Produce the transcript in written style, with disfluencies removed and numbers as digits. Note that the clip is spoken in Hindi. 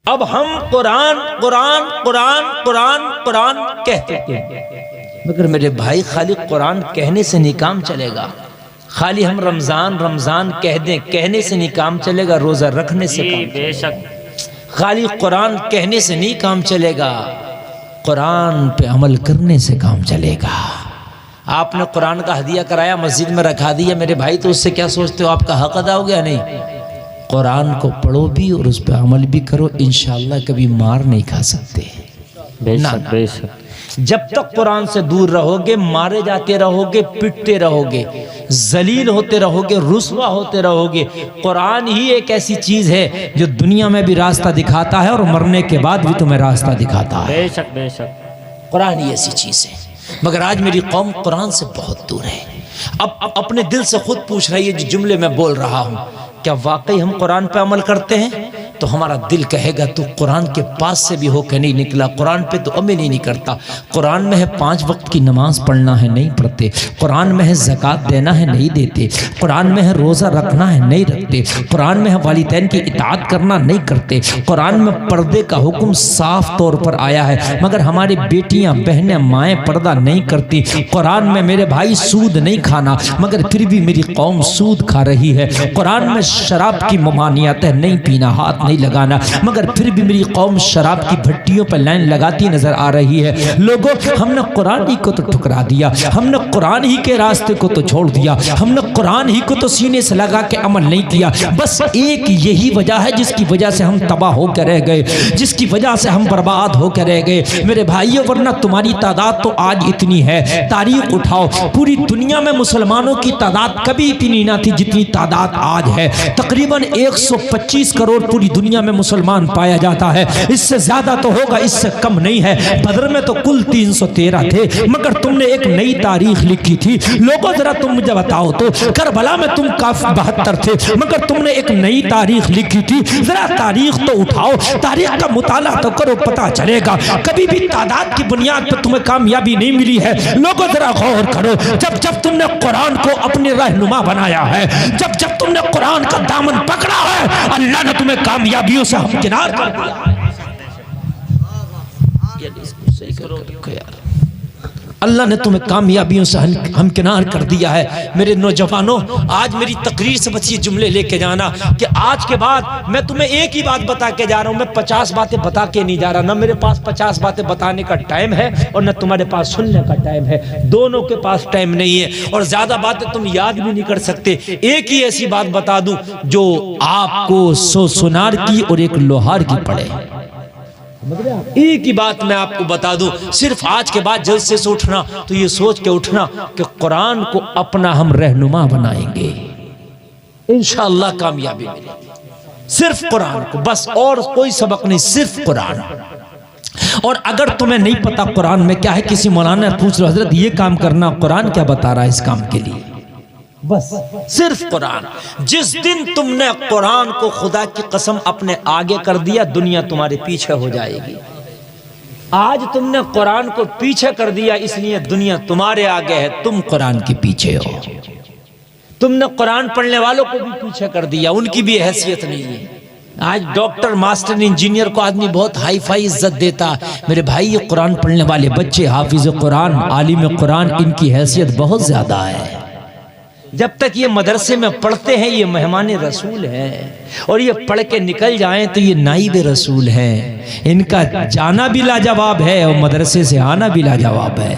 अब हम कुरान कुरान कुरान कुरान कुरान कहते हैं, मगर मेरे भाई खाली कुरान कहने से नहीं काम चलेगा। खाली हम रमजान रमजान कह दें, कहने से नहीं काम चलेगा। रोजा रखने से काम बेशक। खाली कुरान कहने से नहीं काम चलेगा, कुरान पे अमल करने से काम चलेगा। आपने कुरान का हदिया कराया, मस्जिद में रखा दिया, मेरे भाई तो उससे क्या सोचते हो, आपका हक अदा हो गया? नहीं, कुरान को पढ़ो भी और उस पर अमल भी करो, इंशाअल्लाह कभी मार नहीं खा सकते। बेशक बेशक। जब तक कुरान से दूर रहोगे, मारे जाते रहोगे, पिटते रहोगे, जलील होते रहोगे, रुसवा होते रहोगे। कुरान ही एक ऐसी चीज है जो दुनिया में भी रास्ता दिखाता है और मरने के बाद भी तुम्हें रास्ता दिखाता है। बेशक बेशक। कुरान ही ऐसी चीज है, मगर आज मेरी कौम कुरान से बहुत दूर है। अब अपने दिल से खुद पूछ रही है, जो जुमले में बोल रहा हूं, क्या वाकई हम कुरान पे अमल करते हैं? तो हमारा दिल कहेगा तू कुरान के पास से भी होकर नहीं निकला, कुरान पे तो अमल ही नहीं करता। कुरान में है 5 वक्त की नमाज पढ़ना है, नहीं पढ़ते। कुरान में है ज़कात देना है, नहीं देते। कुरान में है रोज़ा रखना है, नहीं रखते। कुरान में है वालिदैन की इताअत करना, नहीं करते। कुरान में पर्दे का हुक्म साफ तौर पर आया है, मगर हमारी बेटियां बहनें माएँ पर्दा नहीं करती। कुरान में मेरे भाई सूद नहीं खाना, मगर फिर भी मेरी कौम सूद खा रही है। कुरान में शराब की ममानियत है, नहीं पीना, हाथ नहीं लगाना, मगर फिर भी मेरी कौम शराब की भट्टियों पर लाइन लगाती नजर आ रही है। लोगों, हमने कुरान ही को तो ठुकरा दिया, हमने कुरान ही के रास्ते को तो छोड़ दिया, हमने कुरान ही को तो सीने से लगा के अमल नहीं किया। बस एक यही वजह है जिसकी वजह से हम तबाह होकर रह गए, जिसकी वजह से हम बर्बाद होकर रह गए मेरे भाइयों। वरना तुम्हारी तादाद तो आज इतनी है, तारीख उठाओ, पूरी दुनिया में मुसलमानों की तादाद कभी इतनी ना थी जितनी तादाद आज है। तकरीबन 125 करोड़ पूरी दुनिया में मुसलमान पाया जाता है। इससे ज्यादा तो होगा, इससे कम नहीं है। बदर में तो कुल 313 थे, मगर तुमने एक नई तारीख लिखी थी। लोगों जरा तुम मुझे बताओ तो, करबला में तुम काफी 72 थे, मगर तुमने एक नई तारीख लिखी थी। जरा तारीख तो उठाओ, तारीख का मुताला तो करो, पता चलेगा। कभी भी तादाद की बुनियाद पर तुम्हें कामयाबी नहीं मिली है। लोगों जरा गौर करो, जब जब तुमने कुरान को अपने रहनुमा बनाया है, जब जब तुमने कुरान का दामन पकड़ा है, अल्लाह ने तुम्हें कामयाबियों से हमकिनार कर दिया है। अल्लाह ने तुम्हें कामयाबियों से हमकिनार कर दिया है। मेरे नौजवानों, आज मेरी तकरीर से बस ये जुमले लेके जाना कि आज के बाद मैं तुम्हें एक ही बात बता के जा रहा हूं। मैं 50 बातें बता के नहीं जा रहा, ना मेरे पास 50 बातें बताने का टाइम है और ना तुम्हारे पास सुनने का टाइम है। दोनों के पास टाइम नहीं है और ज्यादा बातें तुम याद भी नहीं कर सकते। एक ही ऐसी बात बता दूं जो आपको 100 सुनार की और एक लोहार की पड़े। एक ही बात मैं आपको बता दूं, सिर्फ आज के बाद जलसे से उठना तो ये सोच के उठना कि कुरान को अपना हम रहनुमा बनाएंगे, इंशाअल्लाह कामयाबी मिलेगी। सिर्फ कुरान को, बस और कोई सबक नहीं, सिर्फ कुरान। और अगर तुम्हें नहीं पता कुरान में क्या है, किसी मौलाना पूछ लो, हजरत ये काम करना, कुरान क्या बता रहा है इस काम के लिए? बस सिर्फ कुरान। जिस दिन तुमने कुरान को खुदा की कसम अपने आगे कर दिया, दुनिया तुम्हारे पीछे हो जाएगी। आज तुमने कुरान को पीछे कर दिया, इसलिए दुनिया तुम्हारे आगे है, तुम कुरान के पीछे हो। तुमने कुरान पढ़ने वालों को भी पीछे कर दिया, उनकी भी हैसियत नहीं है। आज डॉक्टर, मास्टर, इंजीनियर को आदमी बहुत हाई फाई इज्जत देता। मेरे भाई, ये कुरान पढ़ने वाले बच्चे, हाफिज कुरान, आलिम कुरान, इनकी हैसियत बहुत ज्यादा है। जब तक ये मदरसे में पढ़ते हैं ये मेहमान रसूल हैं, और ये पढ़ के निकल जाएं तो ये नाइब रसूल हैं। इनका जाना भी लाजवाब है और मदरसे से आना भी लाजवाब है।